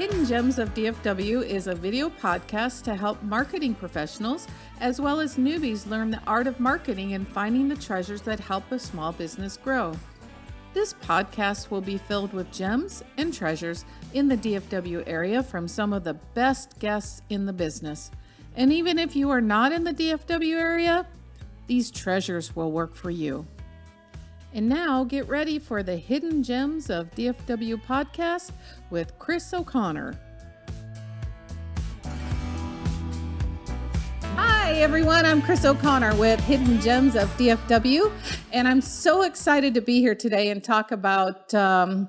Hidden Gems of DFW is a video podcast to help marketing professionals as well as newbies learn the art of marketing and finding the treasures that help a small business grow. This podcast will be filled with gems and treasures in the DFW area from some of the best guests in the business. And even if you are not in the DFW area, these treasures will work for you. And now get ready for the Hidden Gems of DFW podcast with Chris O'Connor. Hi everyone, I'm Chris O'Connor with Hidden Gems of DFW, and I'm so excited to be here today and talk about, I'm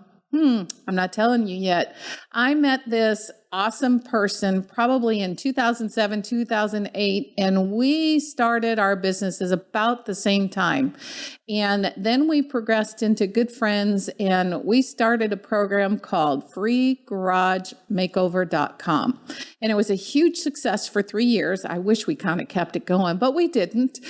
not telling you yet. I met this awesome person probably in 2007, 2008, and we started our businesses about the same time. And then we progressed into good friends, and we started a program called freegaragemakeover.com. And it was a huge success for 3 years. I wish we kind of kept it going, but we didn't.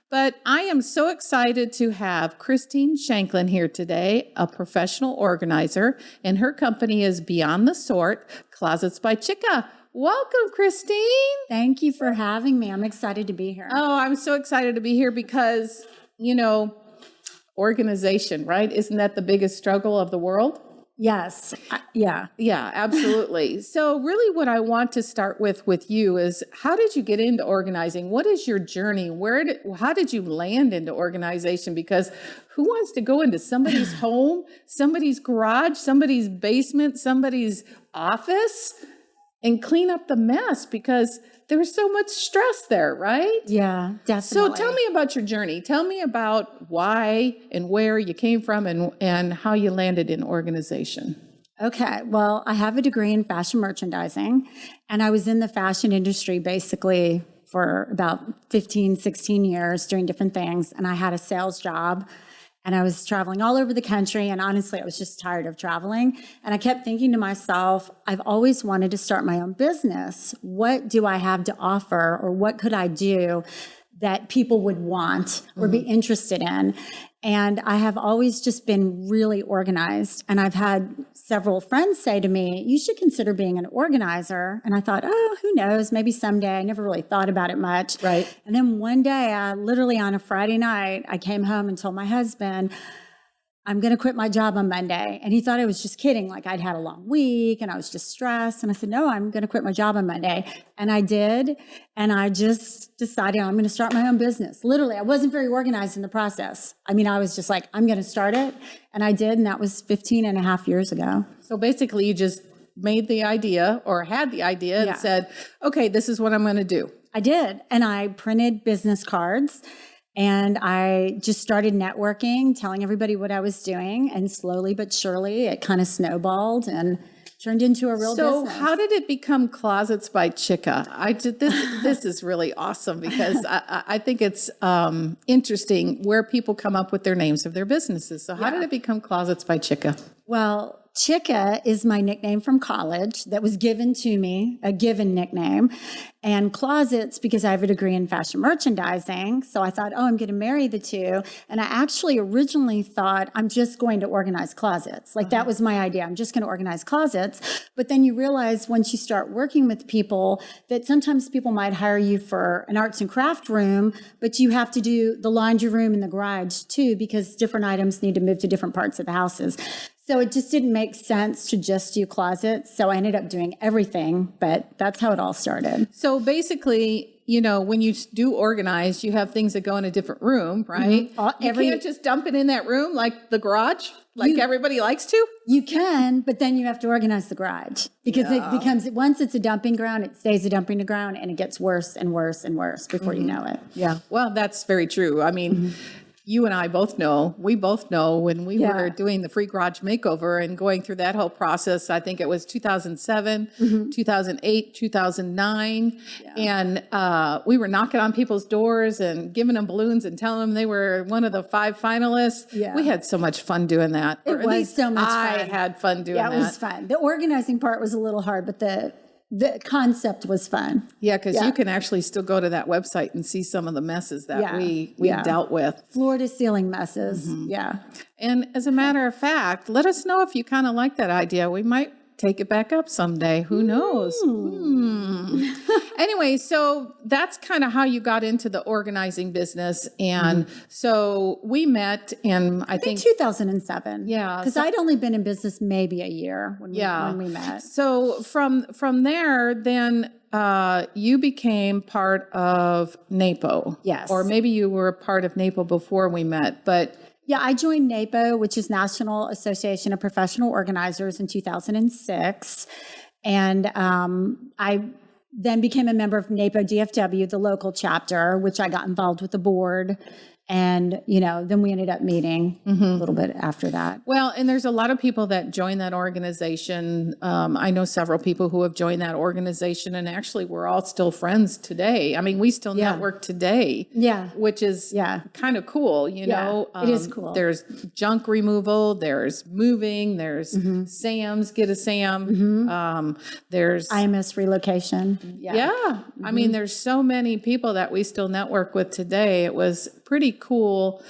But I am so excited to have Christine Shanklin here today, a professional organizer, and her company is Beyond the Sort, Closets by Chica. Welcome, Christine. Thank you for having me. I'm excited to be here. Oh, I'm so excited to be here because, organization, right? Isn't that the biggest struggle of the world? Yes. Yeah, absolutely. So really what I want to start with you is, how did you get into organizing? What is your journey? How did you land into organization? Because who wants to go into somebody's home, somebody's garage, somebody's basement, somebody's office and clean up the mess? Because there's so much stress there, right? Yeah, definitely. So tell me about your journey. Tell me about why and where you came from and how you landed in organization. Okay, well, I have a degree in fashion merchandising, and I was in the fashion industry basically for about 15, 16 years doing different things, and I had a sales job. And I was traveling all over the country. And honestly, I was just tired of traveling. And I kept thinking to myself, I've always wanted to start my own business. What do I have to offer? Or what could I do that people would want or be interested in? And I have always just been really organized. And I've had several friends say to me, you should consider being an organizer. And I thought, oh, who knows? Maybe someday. I never really thought about it much. Right. And then one day, literally on a Friday night, I came home and told my husband, I'm going to quit my job on Monday. And he thought I was just kidding. Like I'd had a long week and I was just stressed. And I said, no, I'm going to quit my job on Monday. And I did. And I just decided I'm going to start my own business. Literally, I wasn't very organized in the process. I mean, I was just like, I'm going to start it. And I did. And that was 15 and a half years ago. So basically you just made the idea or had the idea and said, okay, this is what I'm going to do. I did. And I printed business cards. And I just started networking, telling everybody what I was doing. And slowly but surely, it kind of snowballed and turned into a real business. So how did it become Closets by Chica? This is really awesome because I think it's interesting where people come up with their names of their businesses. So how did it become Closets by Chica? Well, Chica is my nickname from college that was given to me, a given nickname. And Closets, because I have a degree in fashion merchandising. So I thought, I'm going to marry the two. And I actually originally thought I'm just going to organize closets. Like that was my idea. I'm just going to organize closets. But then you realize once you start working with people that sometimes people might hire you for an arts and craft room, but you have to do the laundry room and the garage too, because different items need to move to different parts of the houses. So it just didn't make sense to just do closets. So I ended up doing everything, but that's how it all started. So basically, when you do organize, you have things that go in a different room, right? Mm-hmm. You can't just dump it in that room like the garage, like everybody likes to? You can, but then you have to organize the garage because it becomes, once it's a dumping ground, it stays a dumping ground and it gets worse and worse and worse before you know it. Yeah, well, that's very true. I mean, you and I both know, when we were doing the free garage makeover and going through that whole process, I think it was 2007, 2008, 2009. And we were knocking on people's doors and giving them balloons and telling them they were one of the 5 finalists. Yeah. We had so much fun doing that. It was so much fun. I had fun doing that. Yeah, it was fun. The organizing part was a little hard, but the concept was fun. Yeah, because you can actually still go to that website and see some of the messes that we dealt with. Floor to ceiling messes. Yeah. And as a matter of fact, let us know if you kind of like that idea. We might take it back up someday. Who knows? Anyway, so that's kind of how you got into the organizing business. And so we met in, I think 2007. Yeah. Because I'd only been in business maybe a year when we met. So from there, then you became part of NAPO. Yes. Or maybe you were a part of NAPO before we met, but yeah, I joined NAPO, which is National Association of Professional Organizers, in 2006. And I then became a member of NAPO DFW, the local chapter, which I got involved with the board. And, then we ended up meeting a little bit after that. Well, and there's a lot of people that join that organization. I know several people who have joined that organization, and actually we're all still friends today. I mean, we still network today, which is kind of cool, you know. It is cool. There's junk removal, there's moving, there's Sam's, get a Sam. There's IMS relocation. I mean, there's so many people that we still network with today. It was pretty cool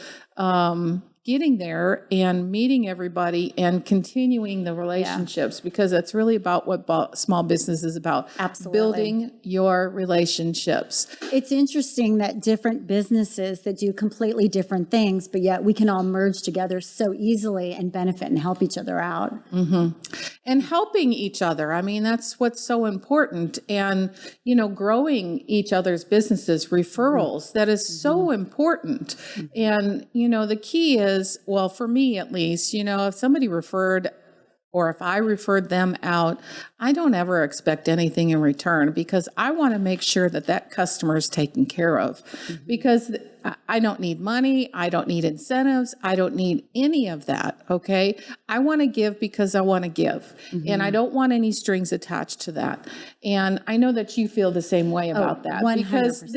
getting there and meeting everybody and continuing the relationships, because that's really about what small business is about. Absolutely. Building your relationships. It's interesting that different businesses that do completely different things, but yet we can all merge together so easily and benefit and help each other out. And helping each other. I mean, that's what's so important. And, growing each other's businesses, referrals, that is so important. And, the key is, well, for me at least, if somebody referred, or if I referred them out, I don't ever expect anything in return, because I want to make sure that that customer is taken care of, because I don't need money. I don't need incentives. I don't need any of that. Okay. I want to give because I want to give, and I don't want any strings attached to that. And I know that you feel the same way about that, 100%. because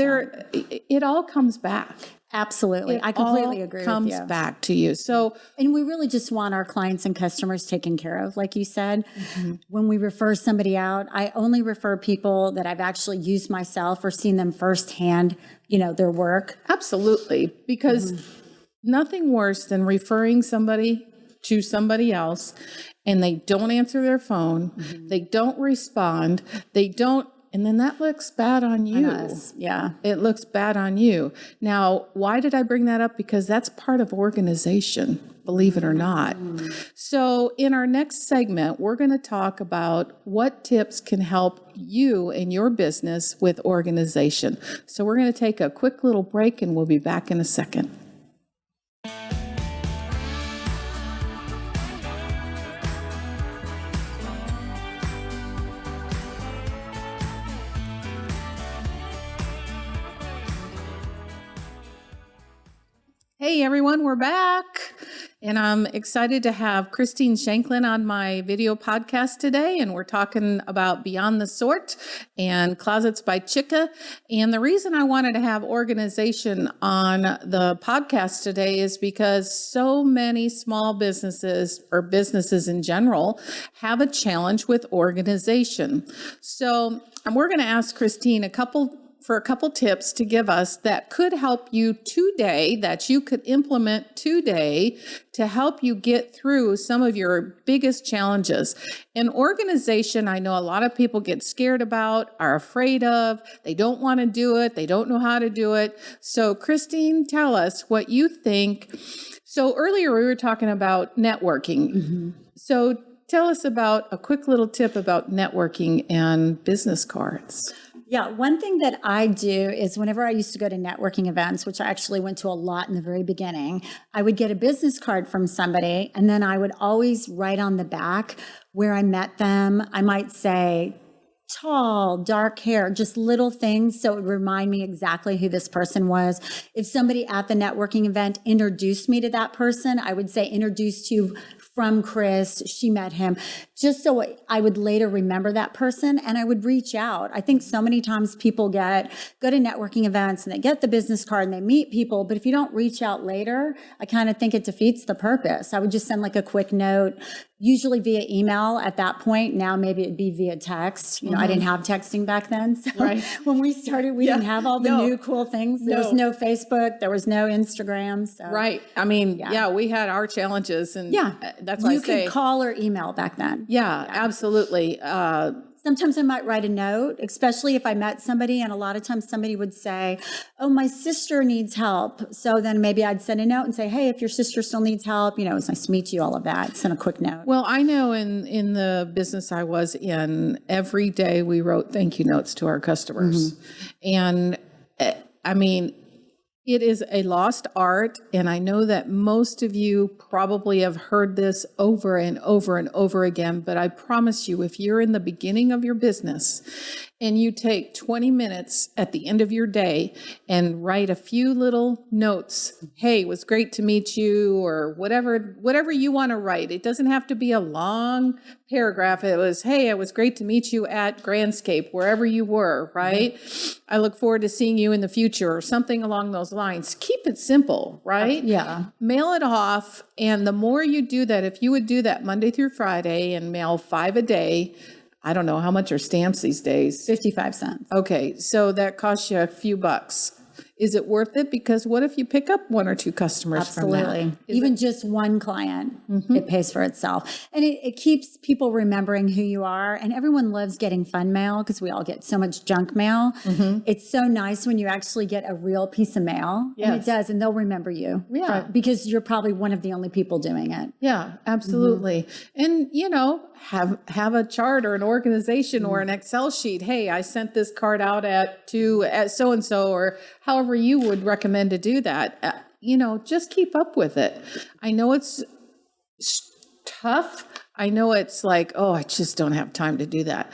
it all comes back. Absolutely. I completely agree with you. It comes back to you. So, and we really just want our clients and customers taken care of. Like you said, when we refer somebody out, I only refer people that I've actually used myself or seen them firsthand, their work. Absolutely. Because nothing worse than referring somebody to somebody else and they don't answer their phone, they don't respond, and then that looks bad on you. Yeah. It looks bad on you. Now, why did I bring that up? Because that's part of organization, believe it or not. So in our next segment, we're going to talk about what tips can help you in your business with organization. So we're going to take a quick little break, and we'll be back in a second. Hey everyone, we're back. And I'm excited to have Christine Shanklin on my video podcast today. And we're talking about Beyond the Sort and Closets by Chica. And the reason I wanted to have organization on the podcast today is because so many small businesses, or businesses in general, have a challenge with organization. So we're going to ask Christine a couple tips to give us that could help you today, that you could implement today to help you get through some of your biggest challenges. In organization, I know a lot of people get scared about, are afraid of, they don't want to do it, they don't know how to do it. So Christine, tell us what you think. So earlier we were talking about networking. So tell us about a quick little tip about networking and business cards. Yeah, one thing that I do is whenever I used to go to networking events, which I actually went to a lot in the very beginning, I would get a business card from somebody, and then I would always write on the back where I met them. I might say tall, dark hair, just little things so it would remind me exactly who this person was. If somebody at the networking event introduced me to that person, I would say introduced you from Chris, she met him, just so I would later remember that person and I would reach out. I think so many times people go to networking events and they get the business card and they meet people, but if you don't reach out later, I kind of think it defeats the purpose. I would just send like a quick note, usually via email at that point. Now maybe it'd be via text. You know, I didn't have texting back then. So when we started, we didn't have all the new cool things. There was no Facebook. There was no Instagram. So. Right. I mean, we had our challenges, and that's why you could call or email back then. Yeah, absolutely. Sometimes I might write a note, especially if I met somebody, and a lot of times somebody would say, oh, my sister needs help. So then maybe I'd send a note and say, hey, if your sister still needs help, you know, it's nice to meet you, all of that. Send a quick note. Well, I know in the business I was in, every day we wrote thank you notes to our customers. And I mean, it is a lost art, and I know that most of you probably have heard this over and over and over again, but I promise you, if you're in the beginning of your business and you take 20 minutes at the end of your day and write a few little notes, hey, it was great to meet you, or whatever you want to write. It doesn't have to be a long paragraph. It was, hey, it was great to meet you at Grandscape, wherever you were, right? I look forward to seeing you in the future, or something along those lines. Keep it simple, right? Yeah. Mail it off. And the more you do that, if you would do that Monday through Friday and mail 5 a day, I don't know how much are stamps these days. 55 cents. Okay. So that costs you a few bucks. Is it worth it? Because what if you pick up 1 or 2 customers from that? Absolutely. Even just one client, it pays for itself. And it keeps people remembering who you are. And everyone loves getting fun mail because we all get so much junk mail. It's so nice when you actually get a real piece of mail. Yes. And it does. And they'll remember you. Because you're probably one of the only people doing it. Yeah, absolutely. And, you know, have a chart or an organization or an Excel sheet. Hey, I sent this card out at so-and-so, or however you would recommend to do that. You know, just keep up with it. I know it's tough. I know it's like, oh, I just don't have time to do that.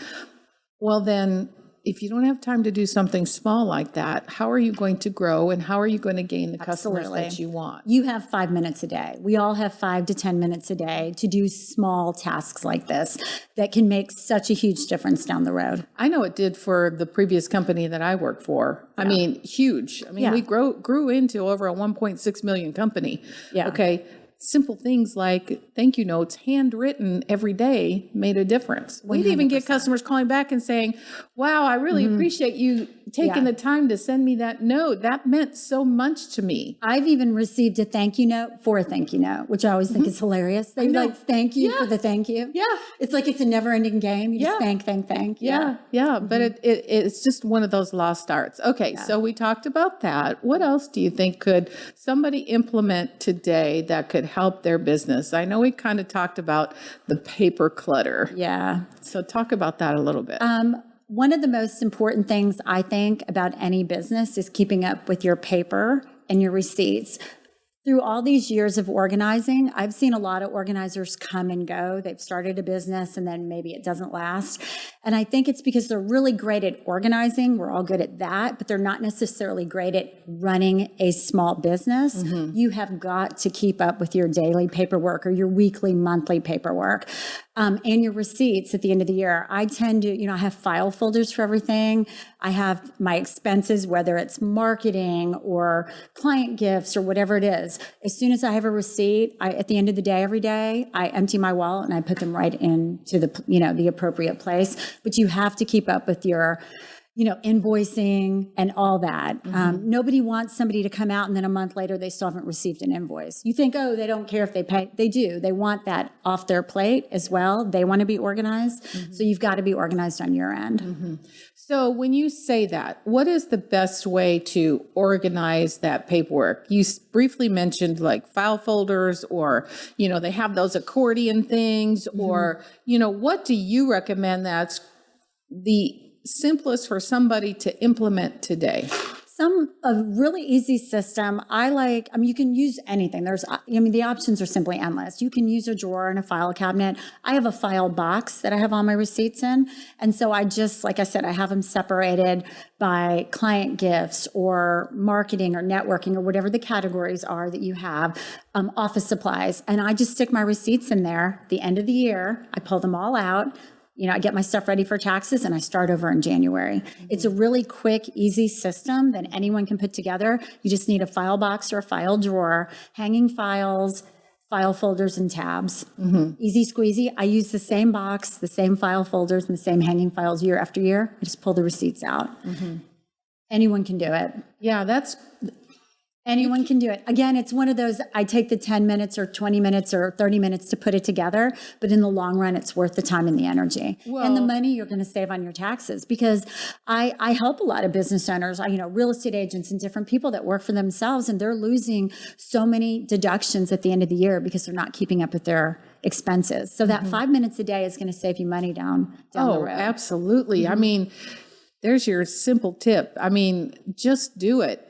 Well, then, if you don't have time to do something small like that, how are you going to grow, and how are you going to gain the customers that you want? You have 5 minutes a day. We all have 5 to 10 minutes a day to do small tasks like this that can make such a huge difference down the road. I know it did for the previous company that I worked for. I mean, huge. I mean, we grew into over a 1.6 million company. Okay. Simple things like thank you notes, handwritten every day, made a difference. 100%. We'd even get customers calling back and saying, wow, I really appreciate you taking the time to send me that note. That meant so much to me. I've even received a thank you note for a thank you note, which I always think is hilarious. They like, thank you for the thank you. Yeah. It's like it's a never ending game. You just thank. Yeah. But it's just one of those lost arts. Okay. So we talked about that. What else do you think could somebody implement today that could help their business? I know we kind of talked about the paper clutter. Yeah. So talk about that a little bit. One of the most important things I think about any business is keeping up with your paper and your receipts. Through all these years of organizing, I've seen a lot of organizers come and go. They've started a business and then maybe it doesn't last. And I think it's because they're really great at organizing. We're all good at that, but they're not necessarily great at running a small business. You have got to keep up with your daily paperwork or your weekly, monthly paperwork. And your receipts at the end of the year. I tend to, I have file folders for everything. I have my expenses, whether it's marketing or client gifts or whatever it is. As soon as I have a receipt, at the end of the day, every day, I empty my wallet and I put them right into the appropriate place. But you have to keep up with your invoicing and all that. Nobody wants somebody to come out and then a month later they still haven't received an invoice. You think, oh, they don't care if they pay. They do. They want that off their plate as well. They want to be organized. So you've got to be organized on your end. So when you say that, what is the best way to organize that paperwork? You briefly mentioned like file folders, or, they have those accordion things, or, what do you recommend that's the simplest for somebody to implement today? A really easy system. You can use anything. The options are simply endless. You can use a drawer and a file cabinet. I have a file box that I have all my receipts in. And so I just, like I said, I have them separated by client gifts or marketing or networking or whatever the categories are that you have, office supplies. And I just stick my receipts in there. At the end of the year, I pull them all out. I get my stuff ready for taxes and I start over in January. It's a really quick, easy system that anyone can put together. You just need a file box or a file drawer, hanging files, file folders and tabs. Easy squeezy. I use the same box, the same file folders, and the same hanging files year after year. I just pull the receipts out. Anyone can do it. Yeah, Anyone can do it. Again, it's one of those, I take the 10 minutes or 20 minutes or 30 minutes to put it together, but in the long run, it's worth the time and the energy. And the money you're going to save on your taxes, because I help a lot of business owners, real estate agents and different people that work for themselves, and they're losing so many deductions at the end of the year because they're not keeping up with their expenses. So that 5 minutes a day is going to save you money down the road. Absolutely. I mean, there's your simple tip. I mean, just do it.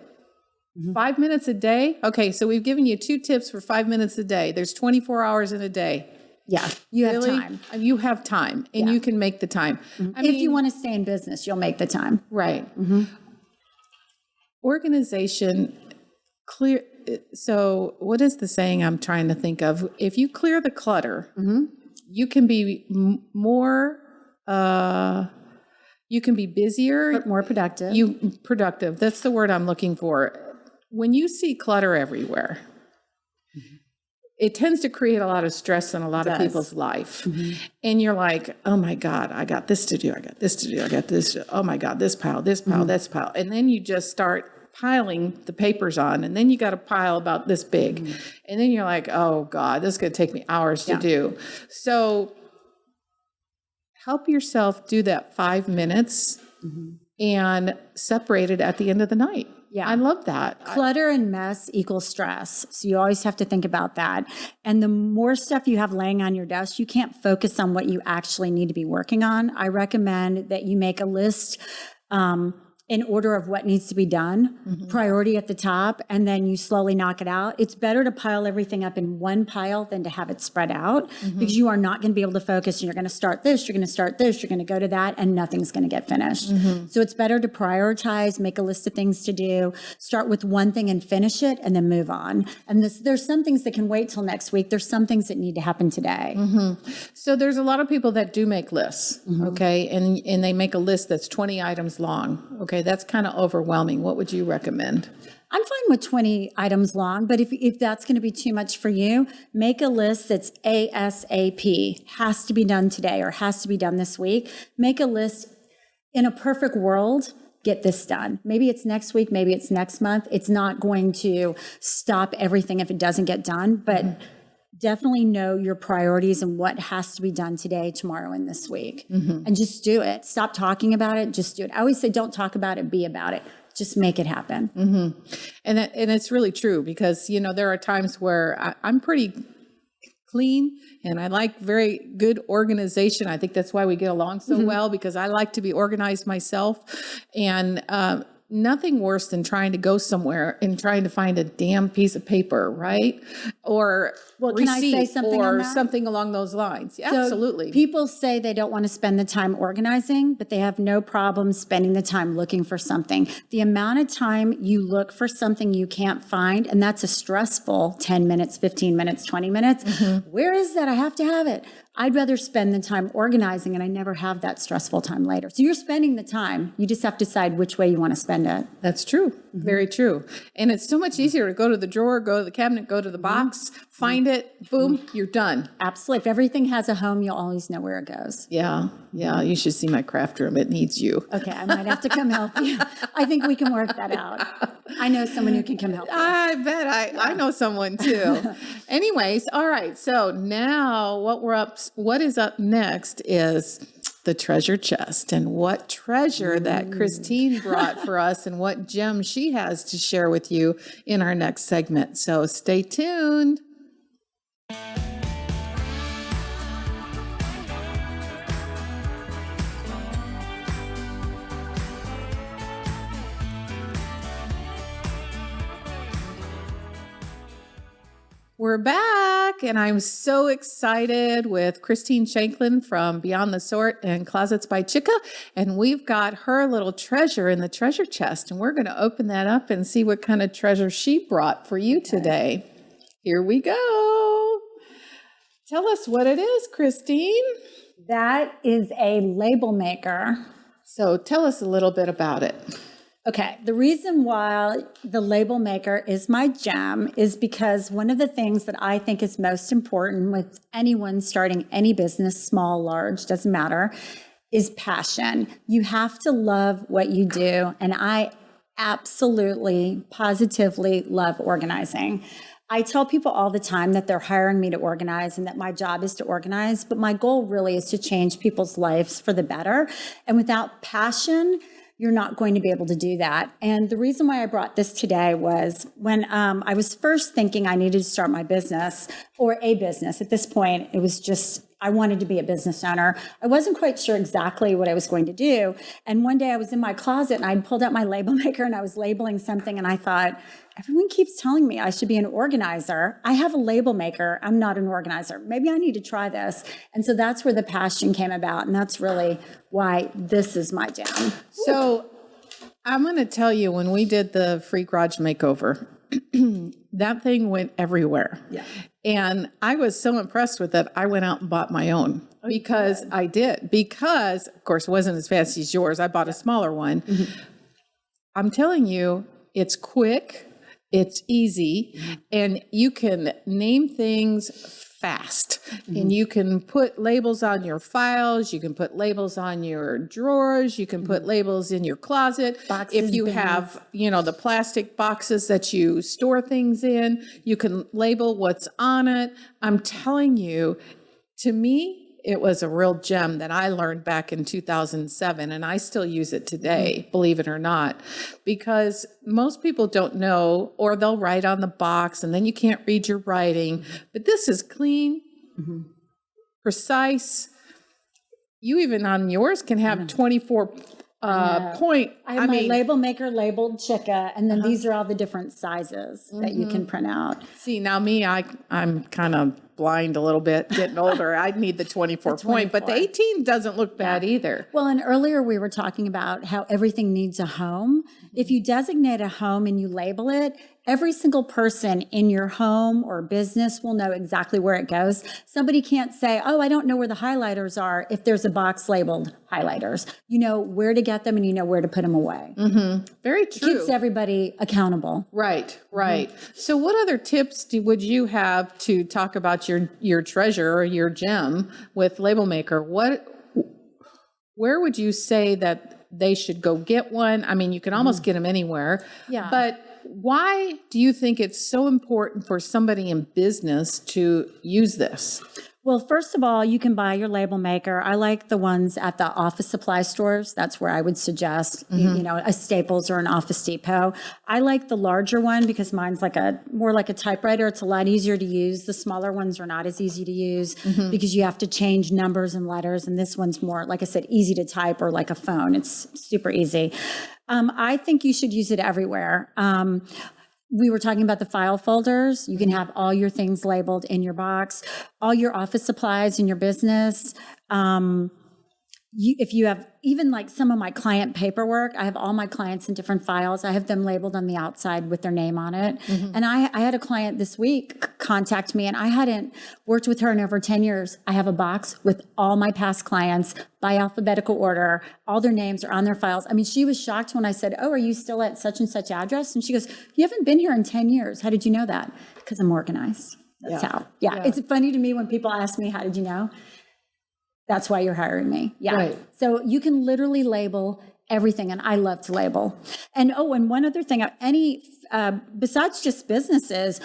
5 minutes a day. Okay, so we've given you 2 tips for 5 minutes a day. There's 24 hours in a day. Yeah, you have time. You have time, and you can make the time. I mean, if you want to stay in business, you'll make the time. Right. Organization, clear. So what is the saying I'm trying to think of? If you clear the clutter, you can be more, you can be busier. But more productive. Productive. That's the word I'm looking for. When you see clutter everywhere, it tends to create a lot of stress in a lot of people's life. And you're like, oh my God, I got this to do. I got this to do. I got this. Oh my God, this pile, this pile, this pile. And then you just start piling the papers on. And then you got a pile about this big. And then you're like, oh God, this is going to take me hours to do. So help yourself do that 5 minutes and separate it at the end of the night. Yeah, I love that. Clutter and mess equals stress. So you always have to think about that. And the more stuff you have laying on your desk, you can't focus on what you actually need to be working on. I recommend that you make a list in order of what needs to be done, priority at the top, and then you slowly knock it out. It's better to pile everything up in one pile than to have it spread out, because you are not going to be able to focus, and you're going to start this, you're going to start this, you're going to go to that, and nothing's going to get finished. So it's better to prioritize, make a list of things to do, start with one thing and finish it, and then move on. And there's some things that can wait till next week. There's some things that need to happen today. So there's a lot of people that do make lists, okay? And they make a list that's 20 items long, okay? That's kind of overwhelming. What would you recommend? I'm fine with 20 items long, but if that's going to be too much for you, make a list that's ASAP, has to be done today or has to be done this week. Make a list. In a perfect world, get this done. Maybe it's next week, maybe it's next month. It's not going to stop everything if it doesn't get done, but definitely know your priorities and what has to be done today, tomorrow, and this week. And just do it. Stop talking about it. Just do it. I always say, don't talk about it, be about it. Just make it happen. And it's really true, because, there are times where I'm pretty clean and I like very good organization. I think that's why we get along so well, because I like to be organized myself. And nothing worse than trying to go somewhere and trying to find a damn piece of paper, right? Or can I say something or on that? Something along those lines. Yeah, So absolutely. People say they don't want to spend the time organizing, but they have no problem spending the time looking for something. The amount of time you look for something you can't find, and that's a stressful 10 minutes, 15 minutes, 20 minutes. Where is that? I have to have it. I'd rather spend the time organizing, and I never have that stressful time later. So you're spending the time. You just have to decide which way you want to spend it. That's true. Very true. And it's so much easier to go to the drawer, go to the cabinet, go to the box, find it, boom, you're done. Absolutely. If everything has a home, you'll always know where it goes. Yeah. You should see my craft room. It needs you. Okay, I might have to come help you. I think we can work that out. I know someone who can come help you. I bet I know someone too. Anyways, all right. So now what is up next is the treasure chest, and what treasure that Christine brought for us and what gem she has to share with you in our next segment. So stay tuned. We're back, and I'm so excited with Christine Shanklin from Beyond the Sort and Closets by Chica, and we've got her little treasure in the treasure chest, and we're going to open that up and see what kind of treasure she brought for you today. Here we go. Tell us what it is, Christine. That is a label maker. So tell us a little bit about it. Okay, the reason why the label maker is my gem is because one of the things that I think is most important with anyone starting any business, small, large, doesn't matter, is passion. You have to love what you do, and I absolutely, positively love organizing. I tell people all the time that they're hiring me to organize and that my job is to organize, but my goal really is to change people's lives for the better. And without passion, you're not going to be able to do that. And the reason why I brought this today was when I was first thinking I needed to start my business or a business. At this point, it was just, I wanted to be a business owner. I wasn't quite sure exactly what I was going to do. And one day I was in my closet and I pulled out my label maker and I was labeling something and I thought, everyone keeps telling me I should be an organizer. I have a label maker. I'm not an organizer. Maybe I need to try this. And so that's where the passion came about. And that's really why this is my jam. So I'm going to tell you, when we did the free garage makeover, that thing went everywhere. Yeah. And I was so impressed with it, I went out and bought my own. Because I did. Because, of course, it wasn't as fancy as yours. I bought a smaller one. Mm-hmm. I'm telling you, it's quick. It's easy, and you can name things fast, and you can put labels on your files. You can put labels on your drawers. You can put labels in your closet. Boxes, if you bins. have, the plastic boxes that you store things in, you can label what's on it. I'm telling you, to me, it was a real gem that I learned back in 2007, and I still use it today, believe it or not, because most people don't know, or they'll write on the box, and then you can't read your writing. But this is clean, precise. You even on yours can have 24 point. I have my label maker labeled Chica, and then these are all the different sizes that you can print out. See, now me, I'm kind of blind a little bit, getting older. I'd need the 24 point, but the 18 doesn't look bad either. Well, and earlier we were talking about how everything needs a home. If you designate a home and you label it, every single person in your home or business will know exactly where it goes. Somebody can't say, oh, I don't know where the highlighters are if there's a box labeled highlighters. You know where to get them and you know where to put them away. Mm-hmm. Very true. It keeps everybody accountable. Right. So what other tips would you have to talk about your treasure or your gem with Label Maker? Where would you say that they should go get one? I mean, you can almost get them anywhere. Yeah. But why do you think it's so important for somebody in business to use this? Well, first of all, you can buy your label maker. I like the ones at the office supply stores. That's where I would suggest, a Staples or an Office Depot. I like the larger one because mine's more like a typewriter. It's a lot easier to use. The smaller ones are not as easy to use because you have to change numbers and letters. And this one's more, like I said, easy to type, or like a phone. It's super easy. I think you should use it everywhere. We were talking about the file folders. You can have all your things labeled in your box, all your office supplies in your business. If you have even like some of my client paperwork, I have all my clients in different files. I have them labeled on the outside with their name on it. And I had a client this week contact me, and I hadn't worked with her in over 10 years. I have a box with all my past clients by alphabetical order. All their names are on their files. I mean, she was shocked when I said, oh, are you still at such and such address? And she goes, you haven't been here in 10 years. How did you know that? Because I'm organized. That's how. Yeah. It's funny to me when people ask me, how did you know? That's why you're hiring me. Yeah. Right. So you can literally label everything, and I love to label. And and one other thing, besides just businesses,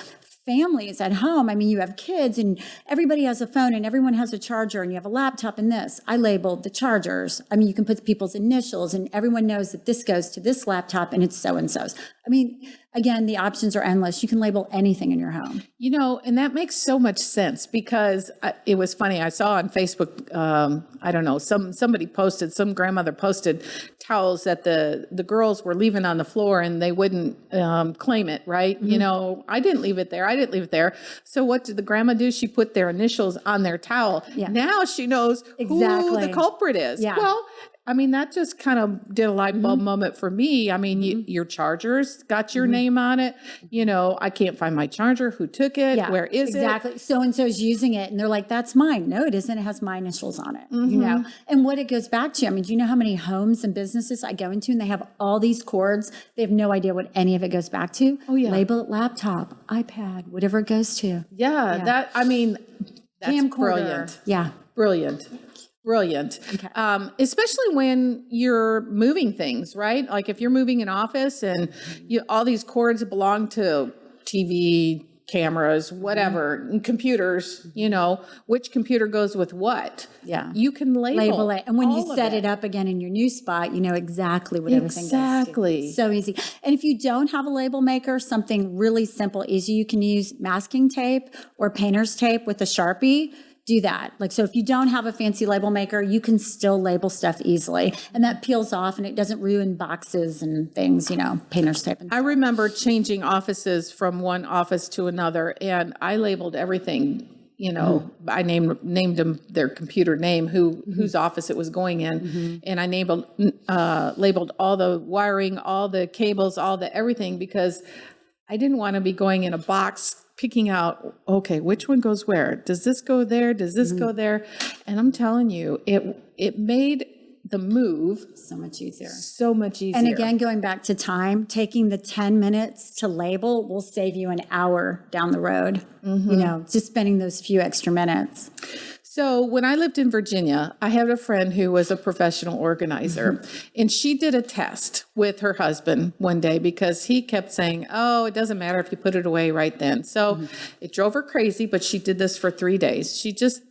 families at home. I mean, you have kids and everybody has a phone and everyone has a charger and you have a laptop and this. I labeled the chargers. I mean, you can put people's initials and everyone knows that this goes to this laptop and it's so-and-so's. I mean, again, the options are endless. You can label anything in your home. And that makes so much sense because it was funny. I saw on Facebook, I don't know, some grandmother posted towels that the girls were leaving on the floor and they wouldn't claim it, right? Mm-hmm. I didn't leave it there. So what did the grandma do? She put their initials on their towel. Yeah. Now she knows who the culprit is. Yeah. Well, I mean, that just kind of did a light bulb moment for me. I mean, your chargers got your name on it. You know, I can't find my charger. Who took it? Yeah, Where is it? Exactly. So-and-so's using it, and they're like, that's mine. No, it isn't. It has my initials on it, you know? And what it goes back to, I mean, do you know how many homes and businesses I go into and they have all these cords? They have no idea what any of it goes back to. Oh, yeah. Label it laptop, iPad, whatever it goes to. Yeah. That's Camcorder. brilliant. Yeah. Brilliant. Okay. Especially when you're moving things, right? Like if you're moving an office and all these cords belong to TV, cameras, whatever, and computers, you know, which computer goes with what. Yeah. You can label it. And when you set it up again in your new spot, you know exactly what everything goes to. Exactly. So easy. And if you don't have a label maker, something really simple, easy, you can use masking tape or painter's tape with a Sharpie. Do that. Like, so if you don't have a fancy label maker, you can still label stuff easily, and that peels off and it doesn't ruin boxes and things, you know, painter's tape. I remember changing offices from one office to another, and I labeled everything. You know, I named them their computer name, whose office it was going in, and I labeled all the wiring, all the cables, all the everything, because I didn't want to be going in a box picking out, okay, which one goes where? Does this go there? Does this go there? And I'm telling you, it made the move so much easier. So much easier. And again, going back to time, taking the 10 minutes to label will save you an hour down the road, you know, just spending those few extra minutes. So when I lived in Virginia, I had a friend who was a professional organizer, and she did a test with her husband one day because he kept saying, oh, it doesn't matter if you put it away right then. So it drove her crazy, but she did this for 3 days.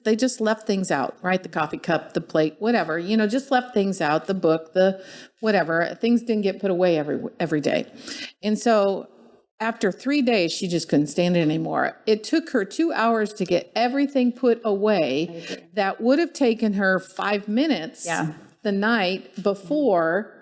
They just left things out, right? The coffee cup, the plate, whatever, you know, just left things out, the book, the whatever. Things didn't get put away every day. And so after 3 days, she just couldn't stand it anymore. It took her 2 hours to get everything put away that would have taken her 5 minutes the night before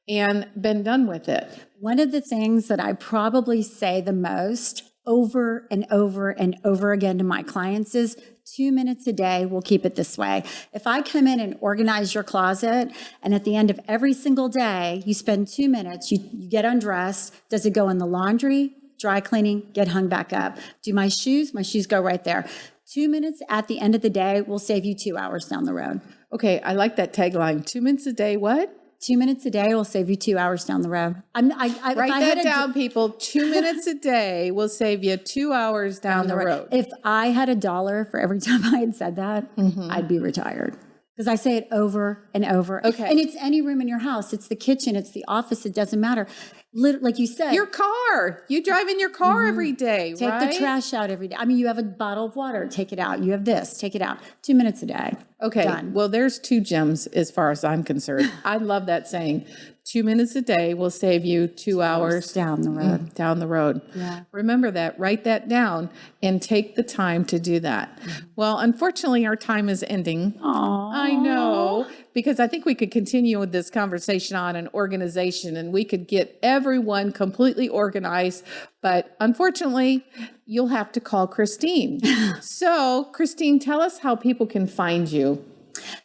and been done with it. One of the things that I probably say the most over and over and over again to my clients is 2 minutes a day, we'll keep it this way. If I come in and organize your closet, and at the end of every single day, you spend 2 minutes, you get undressed, does it go in the laundry, dry cleaning, get hung back up? Do my shoes go right there. 2 minutes at the end of the day will save you 2 hours down the road. Okay, I like that tagline. 2 minutes a day, what? 2 minutes a day will save you 2 hours down the road. Write that down, people. 2 minutes a day will save you 2 hours down the road. If I had $1 for every time I had said that, I'd be retired. Because I say it over and over. Okay. And it's any room in your house. It's the kitchen. It's the office. It doesn't matter. Like you said. Your car. You drive in your car every day, Take right? the trash out every day. I mean, you have a bottle of water. Take it out. You have this. Take it out. 2 minutes a day. Okay. Done. Well, there's 2 gems as far as I'm concerned. I love that saying. 2 minutes a day will save you 2 hours down the road. Down the road. Yeah. Remember that. Write that down and take the time to do that. Well, unfortunately, our time is ending. Aww. I know, because I think we could continue with this conversation on an organization, and we could get everyone completely organized. But unfortunately, you'll have to call Christine. So, Christine, tell us how people can find you.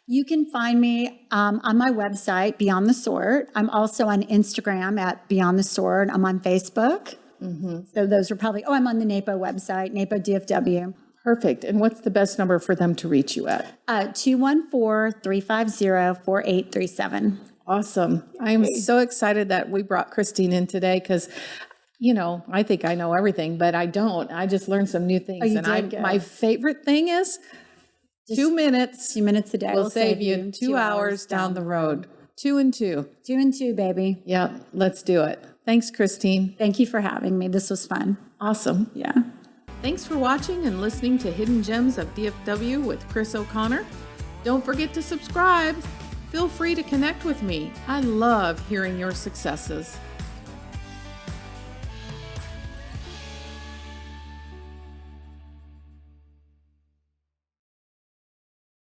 You can find me on my website, Beyond the Sort. I'm also on Instagram at Beyond the Sort. I'm on Facebook. So those are probably, I'm on the NAPO website, NAPO DFW. Perfect. And what's the best number for them to reach you at? 214-350-4837. Awesome. I am so excited that we brought Christine in today because, you know, I think I know everything, but I don't. I just learned some new things. My favorite thing is 2 minutes. 2 minutes a day will save you 2 hours down the road. 2 and 2. 2 and 2, baby. Yeah, let's do it. Thanks, Christine. Thank you for having me. This was fun. Awesome. Yeah. Thanks for watching and listening to Hidden Gems of DFW with Chris O'Connor. Don't forget to subscribe. Feel free to connect with me. I love hearing your successes.